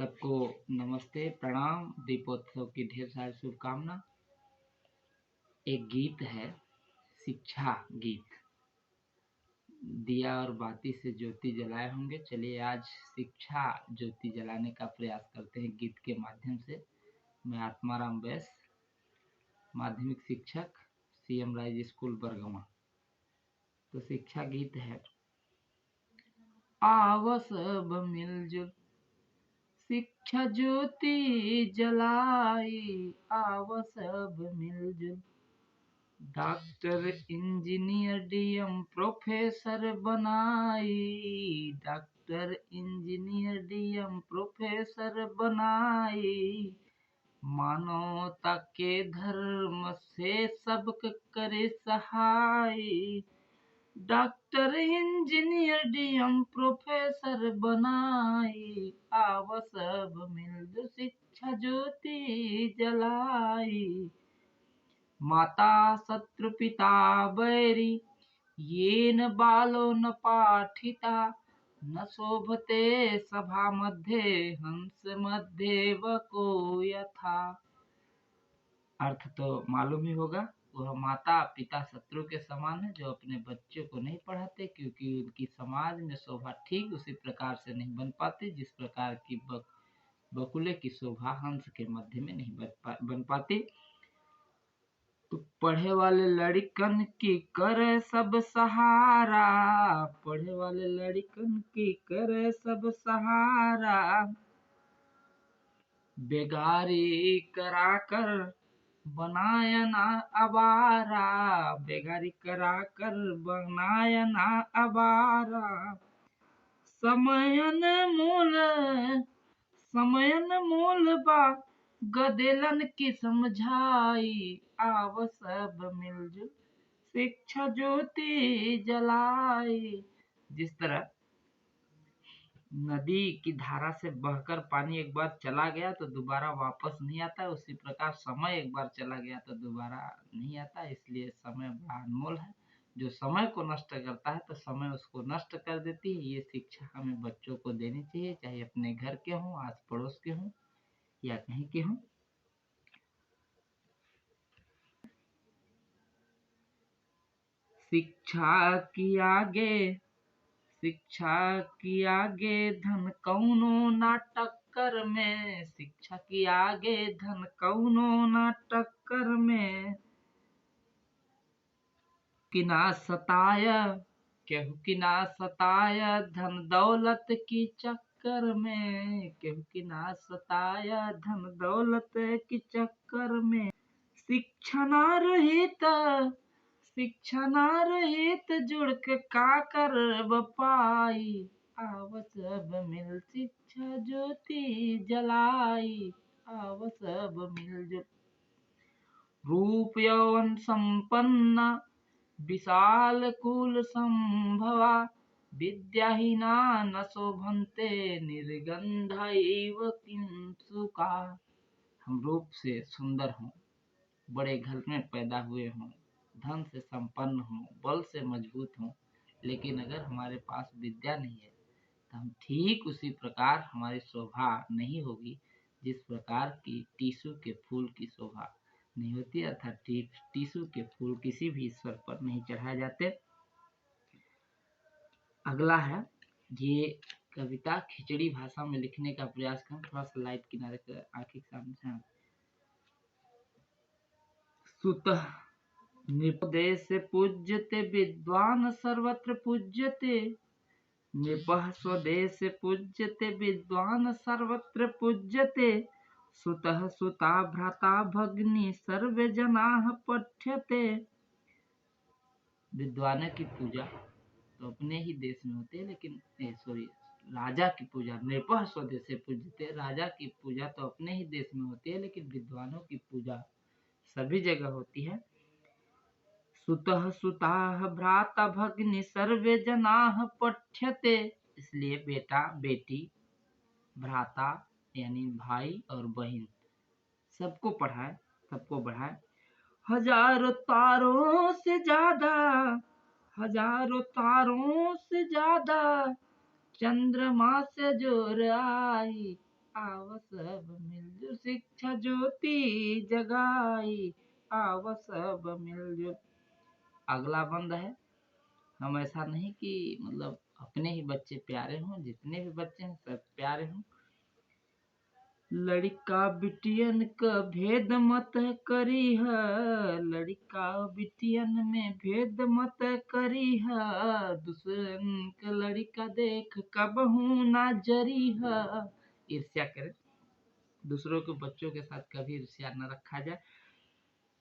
सबको नमस्ते, प्रणाम। दीपोत्सव की ढेर सारी शुभकामना। एक गीत है, शिक्षा गीत। दिया और बाती से ज्योति जलाए होंगे। चलिए आज शिक्षा ज्योति जलाने का प्रयास करते हैं गीत के माध्यम से। मैं आत्माराम बैस, माध्यमिक शिक्षक, सीएम राइज स्कूल बरगवा। तो शिक्षा गीत है। आओ सब मिलजुल शिक्षा ज्योति जलाई, आओ सब मिलजुल। डॉक्टर इंजीनियर डीएम प्रोफेसर बनाई, डॉक्टर इंजीनियर डीएम प्रोफेसर बनाई। मानवता के धर्म से सबक करे सहाय। डॉक्टर इंजीनियर डीएम प्रोफेसर बनाई, आव सब मिलजुल शिक्षा ज्योति जलाई। माता शत्रु पिता बैरी, येन बालो न पाठिता। न शोभते सभा मध्ये, हंस मध्ये वको यथा। अर्थ तो मालूम ही होगा। वह माता पिता शत्रु के समान है, जो अपने बच्चों को नहीं पढ़ाते, क्योंकि उनकी समाज में शोभा ठीक उसी प्रकार से नहीं बन पाती जिस प्रकार की बकुले की शोभा हंस के मध्य में नहीं बन पाती। तो पढ़े वाले लड़कन की करे सब सहारा, पढ़े वाले लड़कन की करे सब सहारा। बेगारी कराकर बनाया ना अबारा, बेगारी कराकर बनाया ना अबारा। समयन मूल बा गदेलन की समझाई, आव सब मिलजुल शिक्षा ज्योति जलाई। जिस तरह नदी की धारा से बहकर पानी एक बार चला गया तो दोबारा वापस नहीं आता, उसी प्रकार समय एक बार चला गया तो दोबारा नहीं आता। इसलिए समय बड़ा अनमोल है। जो समय को नष्ट करता है तो समय उसको नष्ट कर देती है। ये शिक्षा हमें बच्चों को देनी चाहिए, चाहे अपने घर के हों, आस पड़ोस के हों या कहीं के हों। शिक्षा की आगे धन कौनो ना टक्कर में, शिक्षा की आगे धन कौनो ना टक्कर में। केहू की ना सताया धन दौलत की चक्कर में, केहू की ना सताया धन दौलत की चक्कर में। शिक्षा ना रहित जुड़ के का करब पाई, आव सब मिल शिक्षा ज्योति जलाई, आव सब मिलजुल। रूप यौवन संपन्ना विशाल कुल संभवा, विद्याहीना न शोभन्ते निर्गंधा एव किंसुका। हम रूप से सुंदर हों, बड़े घर में पैदा हुए हों, धन से संपन्न हों, बल से मजबूत हों, लेकिन अगर हमारे पास विद्या नहीं है तो हम ठीक उसी प्रकार हमारी शोभा नहीं होगी जिस प्रकार की टीसू के फूल की शोभा नहीं होती। अर्थात टीसू के फूल किसी भी ईश्वर पर नहीं चढ़ाए जाते। अगला है, ये कविता खिचड़ी भाषा में लिखने का प्रयास करें। थोड़ा सा लाइट किनारे कर आंखें सामने से। सुतः नृपदेश पूज्यते विद्वान सर्वत्र पूज्यते, नृपः स्वदेश पूज्यते विद्वान सर्वत्र पूज्यते। सुतः सुता भ्राता भगिनी सर्वे जनाः पठ्यते। विद्वान की पूजा तो अपने ही देश में होते है, लेकिन राजा की पूजा नृपः स्वदेश पूज्यते, राजा की पूजा तो अपने ही देश में होती है, लेकिन विद्वानों की पूजा सभी जगह होती है। सुतः सुताः भ्राता भगिनी सर्वे जनाः पठ्यते, इसलिए बेटा बेटी भ्राता यानी भाई और बहन सबको पढ़ाए, सबको बढ़ाए। हजारों तारों से ज्यादा चंद्रमा से जोर आई, आव सब मिलजुल शिक्षा ज्योति जगाई, आव सब मिलजुल। अगला बंद है, हम ऐसा नहीं कि मतलब अपने ही बच्चे प्यारे हों, जितने भी बच्चे हैं सब प्यारे हों। लड़का बिटियन का भेद मत करी है, लड़का बिटियन में भेद मत करी है, दूसरन का लड़का देख कबहू ना जरी है। ईर्ष्या करे, दूसरों के बच्चों के साथ कभी ईर्ष्या न रखा जाए।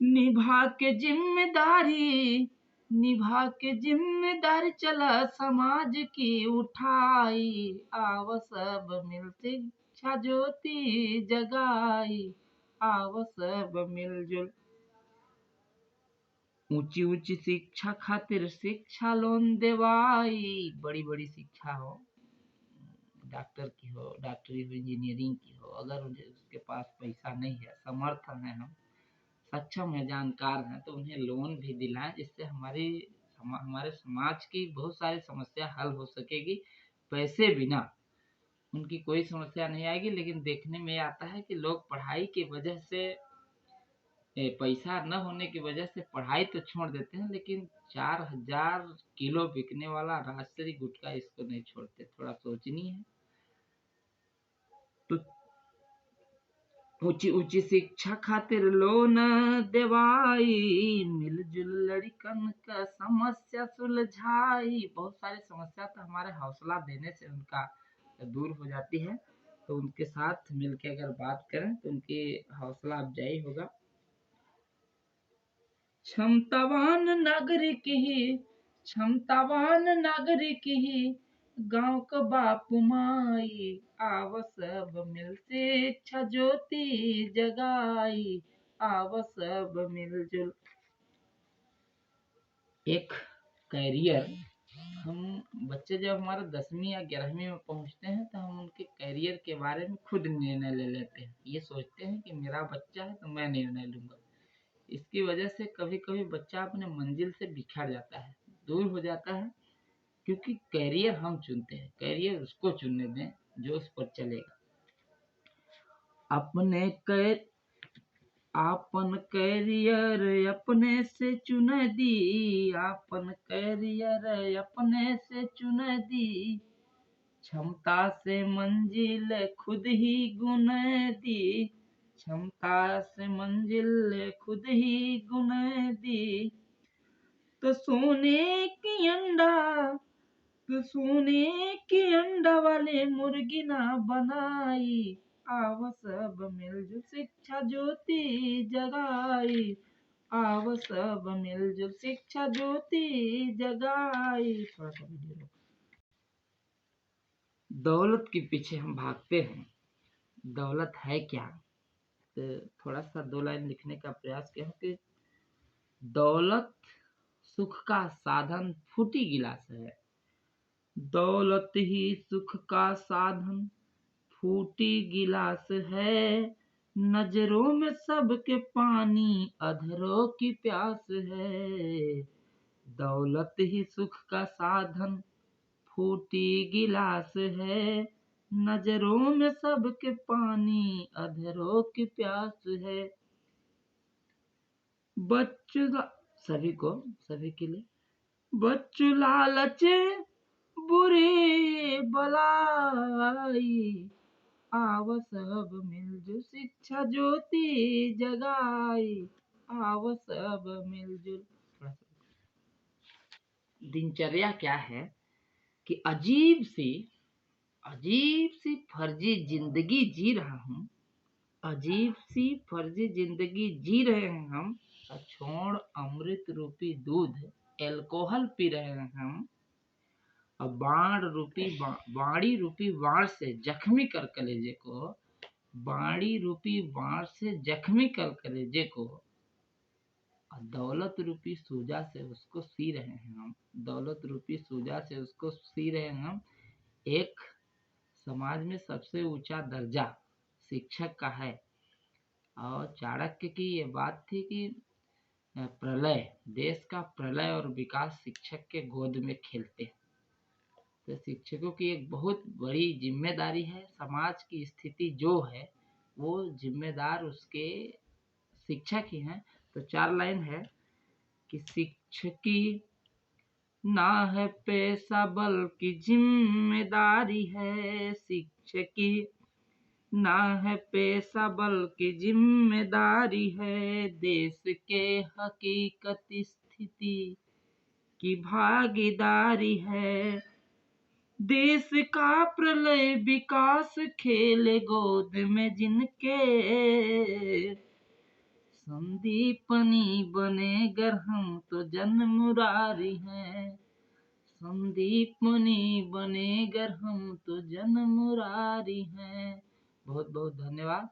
निभा के जिम्मेदारी, निभा के जिम्मेदारी चला समाज की उठाई, आव सब मिलते शिक्षा ज्योति जगाई, आव सब मिलजुल। ऊंची ऊंची शिक्षा खातिर शिक्षा लोन देवाई, बड़ी बड़ी शिक्षा हो, डॉक्टर की हो, डॉक्टरी हो, इंजीनियरिंग की हो, अगर उसके पास पैसा नहीं है, समर्थन है, हम सक्षम है, जानकार हैं, तो उन्हें लोन भी दिलाएं, जिससे हमारे समाज की बहुत सारी समस्या हल हो सकेगी। पैसे बिना उनकी कोई समस्या नहीं आएगी। लेकिन देखने में आता है कि लोग पढ़ाई की वजह से, पैसा न होने की वजह से पढ़ाई तो छोड़ देते हैं, लेकिन 4000 किलो बिकने वाला राजश्री गुटखा इसको नहीं छोड़ते। थोड़ा सोचनीय है। तो ऊंची ऊंची शिक्षा खातिर लोन देवाई, मिलजुल लड़कन का समस्या सुलझाई। बहुत सारी समस्या तो हमारे हौसला देने से उनका दूर हो जाती है, तो उनके साथ मिलकर अगर बात करें तो उनकी हौसला अफजाई होगा। क्षमतावान नागरिक ही, क्षमतावान नागरिक ही गांव का बाप माई, आव सब मिल शिक्षा ज्योति जगाई, आव सब मिलजुल। एक कैरियर, हम बच्चे जब हमारे 10वीं या 11वीं में पहुंचते हैं तो हम उनके कैरियर के बारे में खुद निर्णय ले लेते हैं। ये सोचते हैं कि मेरा बच्चा है तो मैं निर्णय लूंगा। इसकी वजह से कभी कभी बच्चा अपने मंजिल से बिछड़ जाता है, दूर हो जाता है, क्योंकि कैरियर हम चुनते हैं। कैरियर उसको चुनने दें जो उस पर चलेगा। अपने कैर आपन कैरियर अपने से चुन दी, आपन कैरियर अपने से चुन दी, क्षमता से मंजिल खुद ही गुन दी, क्षमता से मंजिल खुद ही गुन दी। तो सोने की अंडा, तो सोने की अंडा वाले मुर्गी ना बनाई, आव सब मिलजुल शिक्षा ज्योति जगाई, आव सब मिलजुल शिक्षा ज्योति जगाई। थोड़ा सा वीडियो रोक। दौलत के पीछे हम भागते हैं, दौलत है क्या? तो थोड़ा सा 2 लाइन लिखने का प्रयास किया कि दौलत सुख का साधन फूटी गिलास है, दौलत ही सुख का साधन फूटी गिलास है, नजरों में सबके पानी अधरों की प्यास है, दौलत ही सुख का साधन फूटी गिलास है, नजरों में सबके पानी अधरों की प्यास है। बच्चों सभी के लिए बच्चों लालच बुरी बलाई, आव सब मिलजुल शिक्षा ज्योति जगाई, आव सब मिलजुल। दिनचर्या क्या है कि अजीब सी फर्जी जिंदगी जी रहा हूँ, अजीब सी फर्जी जिंदगी जी रहे हैं हम। छोड़ अमृत रूपी दूध एल्कोहल पी रहे हैं हम, और बाड़ी रूपी बाण से जख्मी कर कलेजे को, बाड़ी रूपी बाण से जख्मी कर कलेजे को, और दौलत रूपी सूजा से उसको सी रहे हैं हम, दौलत रूपी सूजा से उसको सी रहे हैं हम। एक समाज में सबसे ऊंचा दर्जा शिक्षक का है, और चाणक्य की ये बात थी कि प्रलय, देश का प्रलय और विकास शिक्षक के गोद में खेलते हैं। तो शिक्षकों की एक बहुत बड़ी जिम्मेदारी है। समाज की स्थिति जो है वो जिम्मेदार उसके शिक्षक ही हैं। तो 4 लाइन है कि शिक्षकी ना है पेशा बल्कि जिम्मेदारी है। शिक्षकी ना है पेशा बल्कि जिम्मेदारी है। देश के हकीकत स्थिति की भागीदारी है। देश का प्रलय विकास खेले गोद में जिनके, संदीपनी बने गर हम तो जन मुरारी हैं। संदीपनी बने गर हम तो जन मुरारी हैं। बहुत बहुत धन्यवाद।